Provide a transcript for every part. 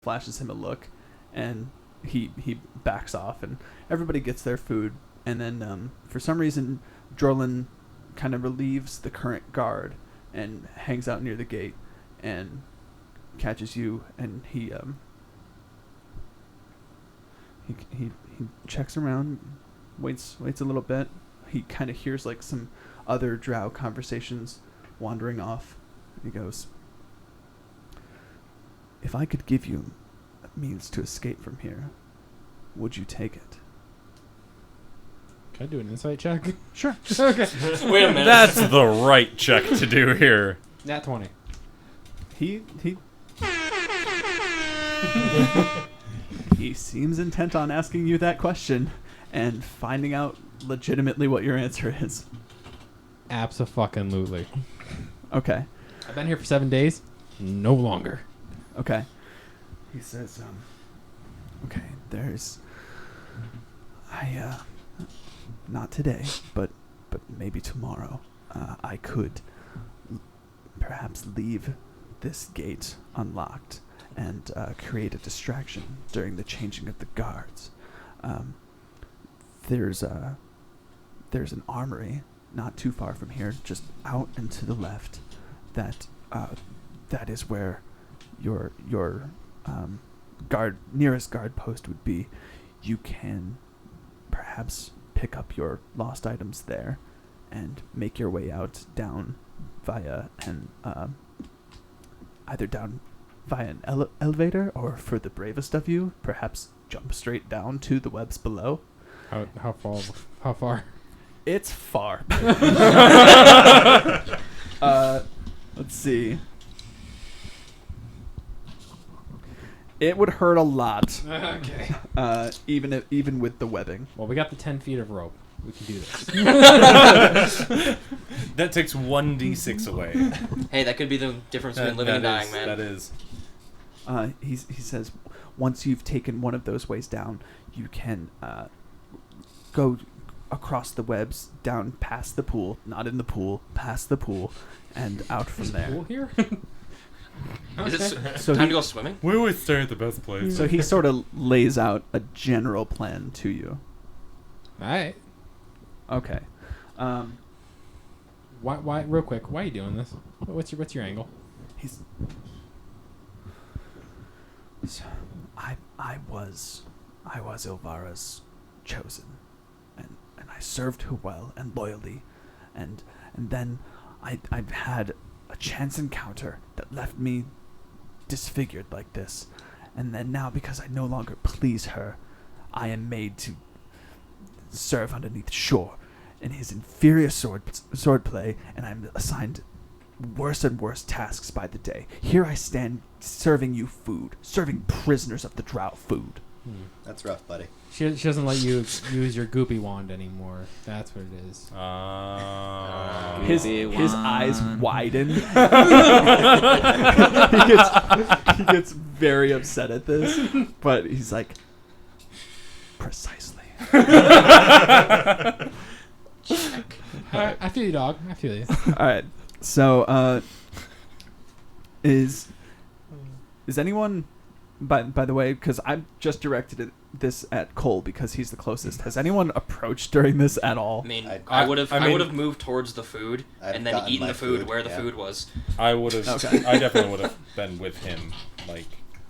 flashes him a look, and he backs off, and everybody gets their food. And then for some reason, Drolin kind of relieves the current guard and hangs out near the gate and catches you, and he checks around, waits a little bit. He kind of hears like some other drow conversations wandering off. He goes, "If I could give you a means to escape from here, would you take it?" Can I do an insight check? Sure. Okay. Wait a minute. That's the right check to do here. Nat 20. He he seems intent on asking you that question and finding out legitimately what your answer is. Abso-fucking-lutely. Okay. I've been here for 7 days. No longer. Okay. He says, okay, not today, but maybe tomorrow, I could perhaps leave this gate unlocked and create a distraction during the changing of the guards. There's an armory not too far from here, just out and to the left. That is where your nearest guard post would be. You can perhaps pick up your lost items there and make your way out down via an elevator, or for the bravest of you, perhaps jump straight down to the webs below. How far? It's far. Let's see. It would hurt a lot. Okay. Even with the webbing. Well, we got the 10 feet of rope. We can do this. That takes 1d6 away. Hey, that could be the difference between living and dying, man. That is. He says, once you've taken one of those ways down, you can go across the webs, down past the pool, not in the pool, past the pool, and out from there. Pool here? Is it So time to go swimming? We always stay at the best place. So he sort of lays out a general plan to you. Alright. Okay. Why? Real quick, why are you doing this? What's your angle? So, I was Ilvara's chosen, and I served her well and loyally, and then I've had a chance encounter that left me disfigured like this, and then now, because I no longer please her, I am made to serve underneath Shore in his inferior swordplay, and I'm assigned worse and worse tasks by the day. Here I stand serving you food, serving prisoners of the drought food. That's rough, buddy. She doesn't let you use your goopy wand anymore. That's what it is. His eyes widen. he gets very upset at this, but he's like, precisely. I feel you, dog. I feel you. All right. So, is anyone, by the way, because I've just directed this at Cole because he's the closest. Has anyone approached during this at all? I mean, I would have moved towards the food and then eaten the food where the food was. I would have. Okay. I definitely would have been with him, like.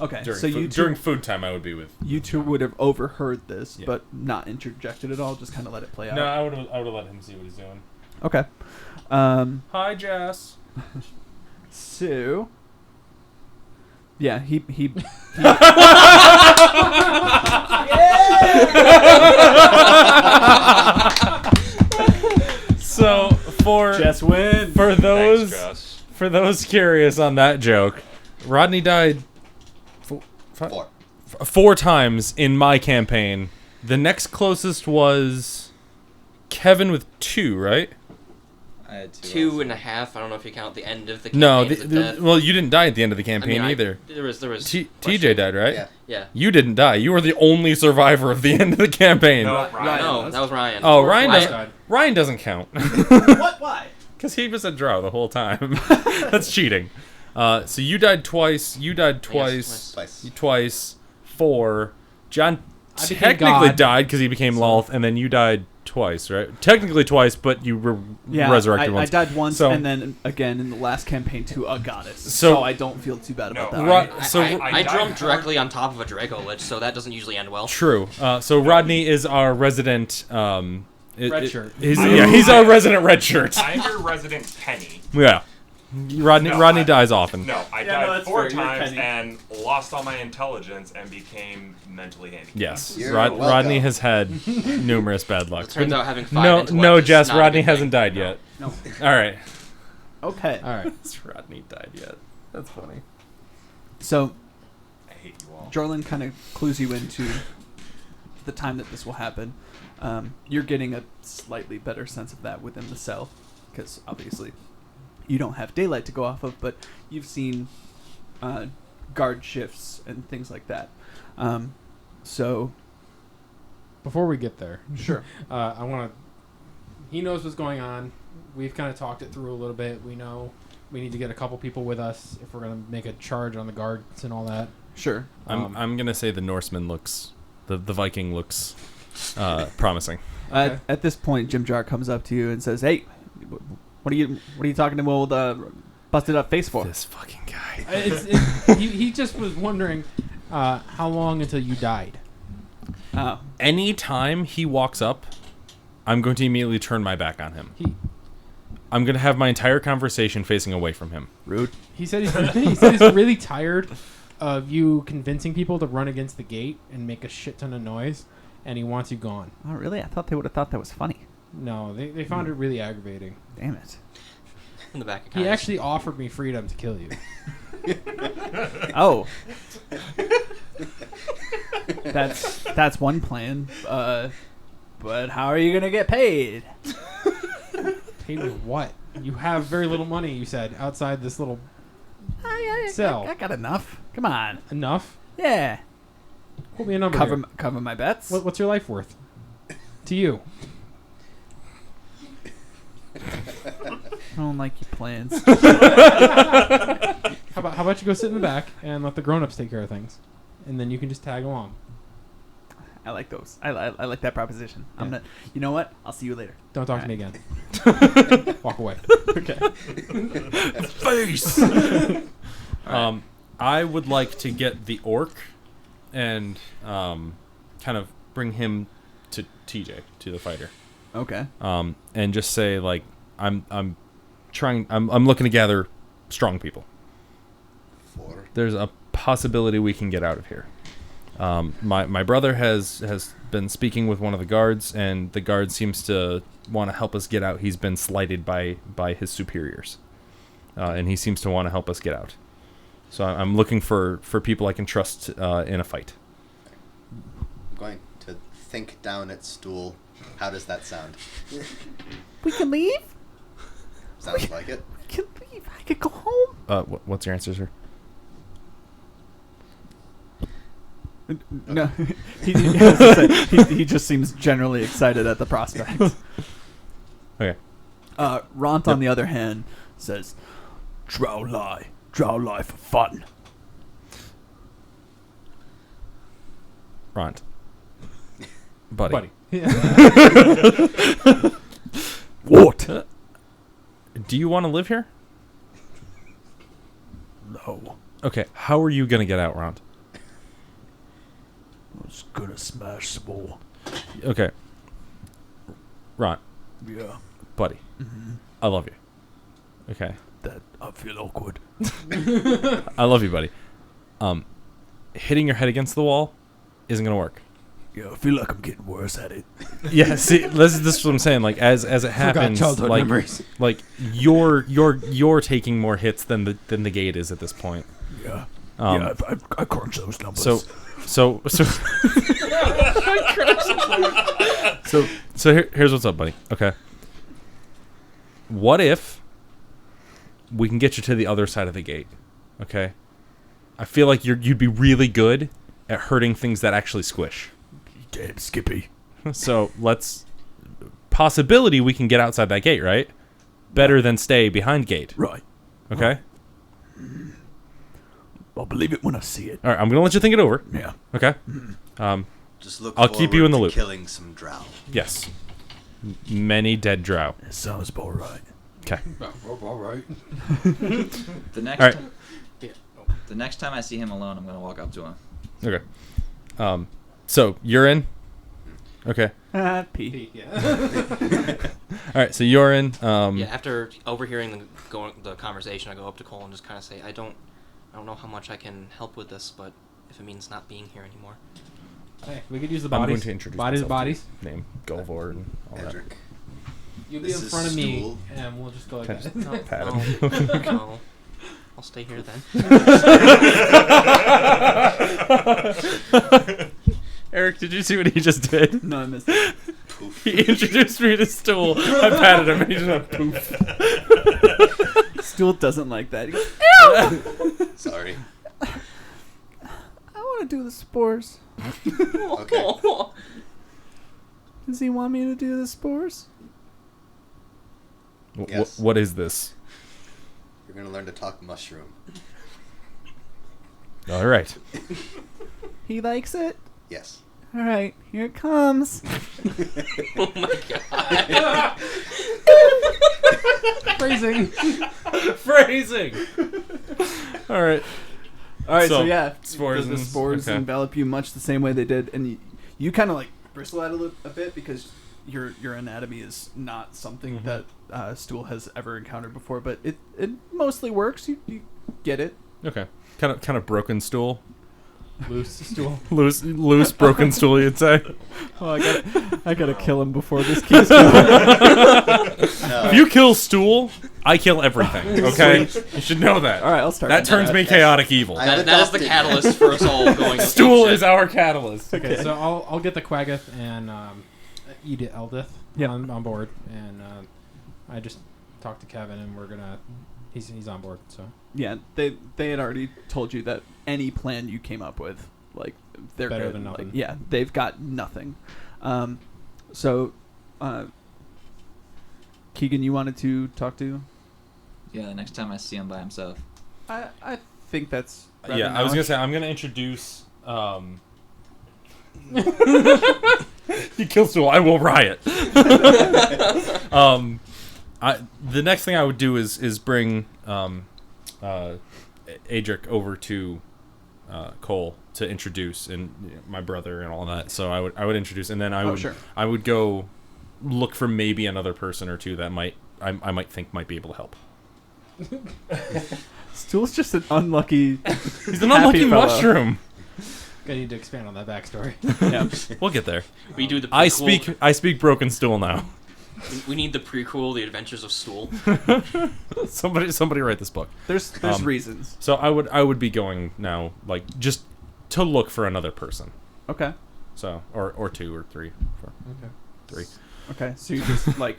Okay, during so during food time, I would be with. You two would have overheard this, but not interjected at all. Just kind of let it play out. No, I would have let him see what he's doing. Okay. Hi, Jess. So. Yeah, he So Jess win. For those Thanks, for those curious on that joke, Rodney died four times in my campaign. The next closest was Kevin with 2, right? I had 2.5. I don't know if you count the end of the campaign. No, well, you didn't die at the end of the campaign either. There was. TJ died, right? Yeah. You didn't die. You were the only survivor of the end of the campaign. No, that was Ryan. Oh, Ryan doesn't count. What? Why? Because he was a drow the whole time. That's cheating. So you died twice. You died twice. Twice. 4. John technically died because he became Lolth, and then you died twice, right? Technically twice, but you were resurrected once. I died once, and then again in the last campaign to a goddess. So I don't feel too bad about that. I jumped directly on top of a Draco Lich, so that doesn't usually end well. True. So Rodney is our resident... red shirt. He's our resident red shirt. I'm your resident Penny. Yeah. Rodney dies often. No, I died 4 times and lost all my intelligence and became mentally handicapped. Yes, Rodney has had numerous bad luck. It turns out having 5 No, Jess, Rodney hasn't died yet. No. All right. Okay. All right. Rodney died yet. That's funny. So, I hate you all. Jorlin kind of clues you into the time that this will happen. You're getting a slightly better sense of that within the cell, because obviously you don't have daylight to go off of, but you've seen guard shifts and things like that. So, before we get there, sure. I want to. He knows what's going on. We've kind of talked it through a little bit. We know we need to get a couple people with us if we're going to make a charge on the guards and all that. Sure. I'm gonna say the Norseman looks, the Viking looks promising. Okay. At this point, Jim Jar comes up to you and says, "Hey, what are you talking to old busted up face for?" This fucking guy. He just was wondering how long until you died. Anytime he walks up, I'm going to immediately turn my back on him. I'm going to have my entire conversation facing away from him. Rude. He said he's really tired of you convincing people to run against the gate and make a shit ton of noise, and he wants you gone. Oh, really? I thought they would have thought that was funny. No, they found it really aggravating. Damn it. In the back of He actually offered me freedom to kill you. Oh. That's one plan. But how are you going to get paid? Paid with what? You have very little money, you said, outside this little cell. I got enough. Come on. Enough? Yeah. Quote me a number. Cover my bets. What's your life worth? To you. I don't like your plans. How about you go sit in the back and let the grown-ups take care of things, and then you can just tag along. I like those. I like that proposition. Yeah. I'm gonna. You know what? I'll see you later. Don't talk to me again. Walk away. Okay. Face. I would like to get the orc and kind of bring him to TJ, to the fighter. Okay. And just say like I'm looking to gather strong people. There's a possibility we can get out of here. My brother has been speaking with one of the guards, and the guard seems to want to help us get out. He's been slighted by his superiors, and he seems to want to help us get out. So I'm looking for people I can trust in a fight. I'm going to think down at stool. How does that sound? We can leave? Sounds like it. We can leave. I could go home. What's your answer, sir? No. He just seems generally excited at the prospect. Okay. Ront, on the other hand, says, Drow lie for fun. Ront. Buddy. What? Do you want to live here? No. Okay. How are you going to get out, Ront? I was gonna smash some more. Okay. Ront. Yeah. Buddy. Mm-hmm. I love you. Okay. That I feel awkward. I love you, buddy. Hitting your head against the wall isn't going to work. Yeah, I feel like I'm getting worse at it. Yeah, see, this is what I'm saying. Like as it happens, childhood memories. like you're taking more hits than the gate is at this point. Yeah. I crunch those numbers. So here's what's up, buddy. Okay. What if we can get you to the other side of the gate? Okay. I feel like you'd be really good at hurting things that actually squish. Damn, Skippy. So possibility we can get outside that gate, right? Better than stay behind gate. Right. Okay. I'll believe it when I see it. All right, I'm gonna let you think it over. Yeah. Okay. Just look. I'll keep you in the loop. Killing some drow. Yes. Many dead drow. It sounds about right. Okay. All right. The next All right. time, the next time I see him alone, I'm gonna walk up to him. Okay. So you're in. Okay. P. Yeah. All right. So you're in. Yeah, after overhearing the conversation, I go up to Cole and just kind of say, I don't know how much I can help with this, but if it means not being here anymore. Hey, we could use the I'm bodies. going to introduce bodies. myself Bodies. to Name Golvor and all that. Edric. You be This in is front of me, Stool. and we'll just go like Can I that. just No. pat No, him? no. I'll stay here then. Eric, did you see what he just did? No, I missed it. He introduced me to Stool. I patted him and he just went poof. Stool doesn't like that. He goes, Sorry. I want to do the spores. Okay. Does he want me to do the spores? Yes. What is this? You're gonna learn to talk mushroom. All right. He likes it? Yes. All right, here it comes. Oh my god. Phrasing. Phrasing. All right. All right, so, So, yeah, spores the and- spores okay. envelop you much the same way they did, and you kind of like bristle at it a bit because your anatomy is not something that Stool has ever encountered before, but it mostly works. You get it. Okay. Kind of broken stool. Loose stool. Loose broken stool, you'd say. Oh, I gotta kill him before this keeps going. No. If you kill stool, I kill everything. Okay. You should know that. All right, I'll start. That with turns me chaotic evil. I- That is the adopted. catalyst for us all going to Stool shit. is our catalyst. Okay, so I'll get the Quaggoth and Edith Eldith Yep. on board, and I just talked to Kevin, and we're gonna. He's on board, so. Yeah, they had already told you that any plan you came up with, like they're Better good. than nothing. Like, yeah, they've got nothing. So, Keegan, you wanted to talk to? Yeah, the next time I see him by himself. I think that's rather Yeah, I was gonna knowledge. say I'm gonna introduce. You kill stool, I will riot. The next thing I would do is bring Adric over to Cole to introduce and my brother and all that. So I would introduce, and then Sure. I would go look for maybe another person or two that I might think might be able to help. Stool's just an unlucky. He's an happy unlucky fellow. mushroom. I need to expand on that backstory. Yeah. We'll get there. We do the I prequel. speak broken stool now. We need the prequel, The Adventures of Stool. Somebody write this book. There's reasons. So I would be going now, like, just to look for another person. Okay. So or two or three, four, Okay. three. Okay. So you're just like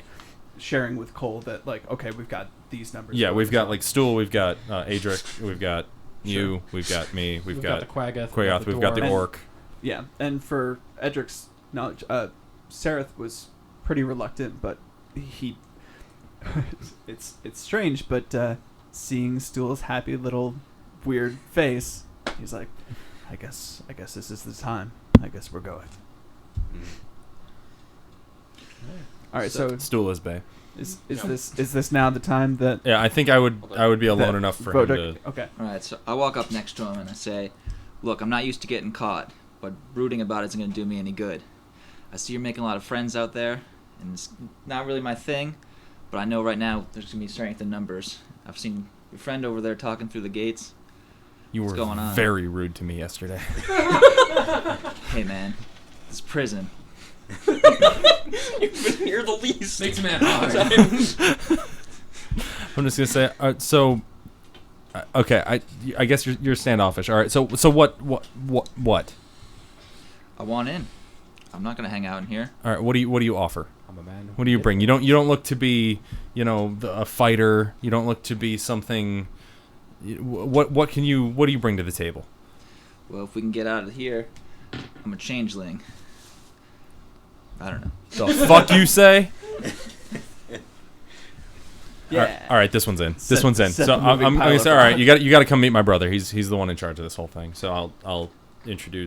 sharing with Cole that like, okay, we've got these numbers. Yeah, we've got like stool, we've got Adric, we've got you, we've got me, we've got the Quaggoth. Quayoth, we've got the dwarf. orc. Yeah, and for Edric's knowledge, Sareth was pretty reluctant, but he. it's strange, but seeing Stool's happy little weird face, he's like, I guess this is the time. I guess we're going. All right, so Stool is Bay. is this now the time that Yeah, I think I would be alone that enough for him Vodek- to. Okay. All right, so I walk up next to him and I say, "Look, I'm not used to getting caught, but brooding about it isn't going to do me any good. I see you're making a lot of friends out there, and it's not really my thing, but I know right now there's going to be strength in numbers. I've seen your friend over there talking through the gates. You What's were going on? very rude to me yesterday. Hey, man, it's prison. You've been here the least. Makes man hot. I'm just gonna say. So, okay. I guess you're standoffish. All right. So what? I want in. I'm not going to hang out in here. All right. What do you offer? I'm a man. What do you bring? You don't look to be, a fighter. You don't look to be something. What do you bring to the table? Well, if we can get out of here, I'm a changeling. I don't know. The fuck you say? Yeah, Yeah. All right, this one's in. This Set- one's in. set So the I'm moving gonna say, pile all of right, you got to come meet my brother. He's the one in charge of this whole thing. So I'll introduce.